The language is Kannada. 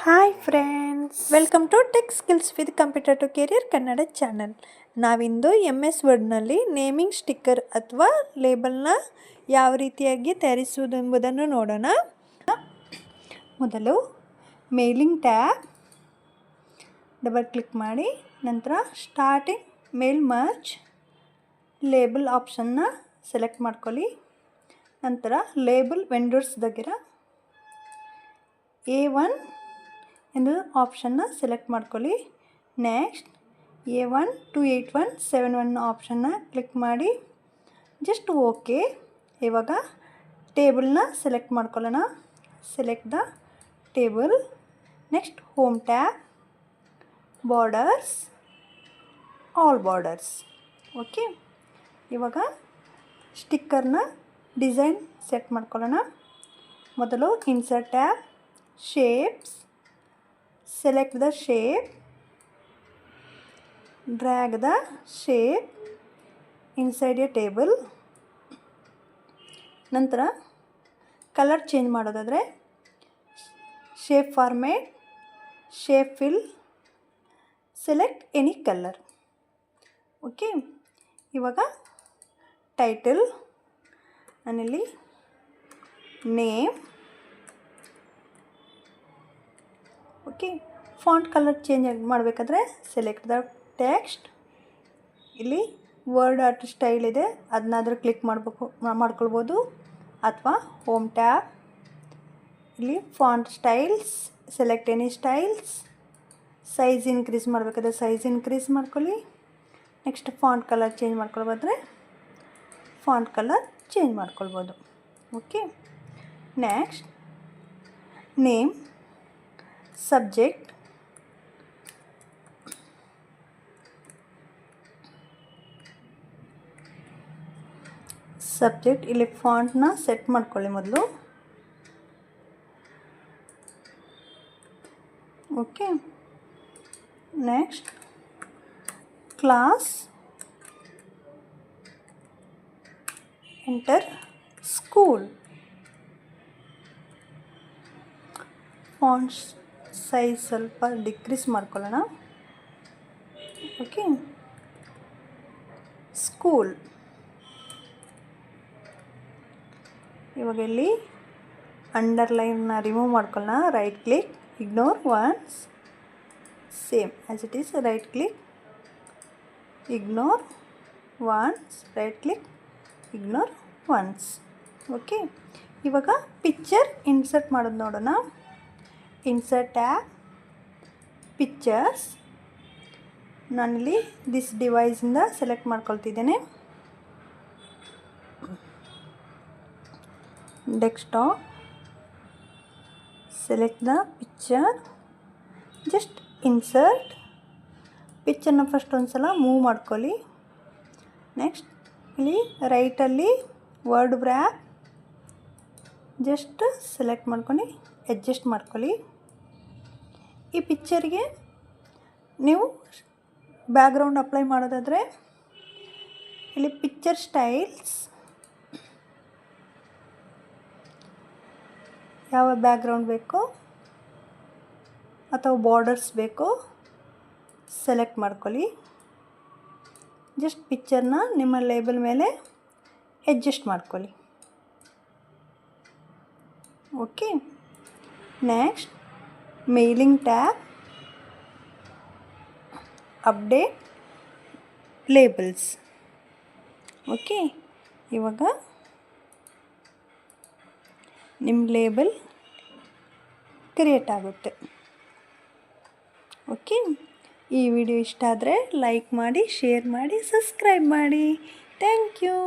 Hi friends, welcome to tech skills with computer to career Kannada channel. ನಾವಿಂದು MS ವರ್ಡ್ನಲ್ಲಿ ನೇಮಿಂಗ್ ಸ್ಟಿಕ್ಕರ್ ಅಥವಾ ಲೇಬಲ್ನ ಯಾವ ರೀತಿಯಾಗಿ ತಯಾರಿಸುವುದು ಎಂಬುದನ್ನು ನೋಡೋಣ. ಮೊದಲು ಮೇಲಿಂಗ್ ಟ್ಯಾಬ್ ಡಬಲ್ ಕ್ಲಿಕ್ ಮಾಡಿ, ನಂತರ ಸ್ಟಾರ್ಟಿಂಗ್ ಮೇಲ್ ಮರ್ಜ್ ಲೇಬಲ್ ಆಪ್ಷನ್ನ ಸೆಲೆಕ್ಟ್ ಮಾಡ್ಕೊಳ್ಳಿ. ನಂತರ ಲೇಬಲ್ ವೆಂಡರ್ಸ್ దగ్గర A1 ಎಂದು ಆಪ್ಷನ್ನ ಸೆಲೆಕ್ಟ್ ಮಾಡ್ಕೊಳ್ಳಿ. ನೆಕ್ಸ್ಟ್ A1 28171 ಆಪ್ಷನ್ನ ಕ್ಲಿಕ್ ಮಾಡಿ, ಜಸ್ಟ್ ಓಕೆ. ಇವಾಗ ಟೇಬಲ್ನ ಸೆಲೆಕ್ಟ್ ಮಾಡ್ಕೊಳ್ಳೋಣ. Select the table. Next home tab, borders, all borders. Okay. ಇವಾಗ ಸ್ಟಿಕ್ಕರ್ನ ಡಿಸೈನ್ ಸೆಟ್ ಮಾಡ್ಕೊಳ್ಳೋಣ. ಮೊದಲು insert tab, shapes, select the shape, drag the shape inside a table. ನಂತರ ಕಲರ್ ಚೇಂಜ್ ಮಾಡೋದಾದರೆ shape format, shape fill, select any colour. Okay. ಇವಾಗ ಟೈಟಲ್, ನಾನಿಲ್ಲಿ name. Okay. Font colour change ಮಾಡಬೇಕಾದ್ರೆ ಸೆಲೆಕ್ಟ್ ದ ಟೆಕ್ಸ್ಟ್. ಇಲ್ಲಿ ವರ್ಡ್ ಆರ್ಟ್ ಸ್ಟೈಲ್ ಇದೆ, ಅದನ್ನಾದರೂ ಕ್ಲಿಕ್ ಮಾಡ್ಕೊಳ್ಬೋದು. ಅಥವಾ ಹೋಮ್ ಟ್ಯಾಬ್, ಇಲ್ಲಿ font styles, select any styles. Size increase ಮಾಡಬೇಕಾದ್ರೆ ಸೈಜ್ ಇನ್ಕ್ರೀಸ್ ಮಾಡ್ಕೊಳ್ಳಿ. ನೆಕ್ಸ್ಟ್ ಫಾಂಟ್ ಕಲರ್ ಚೇಂಜ್ ಮಾಡ್ಕೊಳ್ಬೋದ್ರೆ ಫಾಂಟ್ ಕಲರ್ ಚೇಂಜ್ ಮಾಡ್ಕೊಳ್ಬೋದು. ಓಕೆ. ನೆಕ್ಸ್ಟ್ ನೇಮ್, ಸಬ್ಜೆಕ್ಟ್, ಇಲ್ಲಿ ಫಾಂಟ್ನ ಸೆಟ್ ಮಾಡ್ಕೊಳ್ಳಿ ಮೊದಲು. Okay. Next class, enter school. Font size ಸ್ವಲ್ಪ ಡಿಕ್ರೀಸ್ ಮಾಡ್ಕೊಳ್ಳೋಣ. ಓಕೆ. ಸ್ಕೂಲ್. ಇವಾಗ ಇಲ್ಲಿ ಅಂಡರ್ಲೈನ್ನ ರಿಮೂವ್ ಮಾಡ್ಕೊಳ್ಳೋಣ. Right click, ignore once, same as it is. Right click, ignore once, right click, ignore once. Okay. ಇವಾಗ ಪಿಕ್ಚರ್ ಇನ್ಸರ್ಟ್ ಮಾಡೋದು ನೋಡೋಣ. Insert tab, pictures. ನಾನಿಲ್ಲಿ ದಿಸ್ ಡಿವೈಸಿಂದ ಸೆಲೆಕ್ಟ್ ಮಾಡ್ಕೊಳ್ತಿದ್ದೇನೆ. Desktop, select the picture, just insert. ಪಿಕ್ಚರ್ನ ಫಸ್ಟ್ ಒಂದು ಸಲ ಮೂವ್ ಮಾಡ್ಕೊಳ್ಳಿ. ನೆಕ್ಸ್ಟ್ ಇಲ್ಲಿ ರೈಟಲ್ಲಿ ವರ್ಡ್ ವ್ರ್ಯಾಪ್ ಜಸ್ಟ್ ಸೆಲೆಕ್ಟ್ ಮಾಡ್ಕೊಂಡು ಅಡ್ಜಸ್ಟ್ ಮಾಡ್ಕೊಳ್ಳಿ. ಈ ಪಿಕ್ಚರ್ಗೆ ನೀವು ಬ್ಯಾಕ್ಗ್ರೌಂಡ್ ಅಪ್ಲೈ ಮಾಡೋದಾದರೆ ಇಲ್ಲಿ ಪಿಕ್ಚರ್ ಸ್ಟೈಲ್ಸ್, ಯಾವ ಬ್ಯಾಕ್ಗ್ರೌಂಡ್ ಬೇಕೋ ಅಥವಾ ಬಾರ್ಡರ್ಸ್ ಬೇಕೋ ಸೆಲೆಕ್ಟ್ ಮಾಡ್ಕೊಳ್ಳಿ. ಜಸ್ಟ್ ಪಿಕ್ಚರ್ನ ನಿಮ್ಮ ಲೇಬಲ್ ಮೇಲೆ ಅಡ್ಜಸ್ಟ್ ಮಾಡ್ಕೊಳ್ಳಿ. Okay. Next mailing tab, update labels. Okay. ಇವಾಗ ನಿಮ್ಮ ಲೇಬಲ್ ಕ್ರಿಯೇಟ್ ಆಗುತ್ತೆ. ಓಕೆ. ಈ ವಿಡಿಯೋ ಇಷ್ಟ ಆದರೆ ಲೈಕ್ ಮಾಡಿ, ಶೇರ್ ಮಾಡಿ, ಸಬ್ಸ್ಕ್ರೈಬ್ ಮಾಡಿ. Thank you.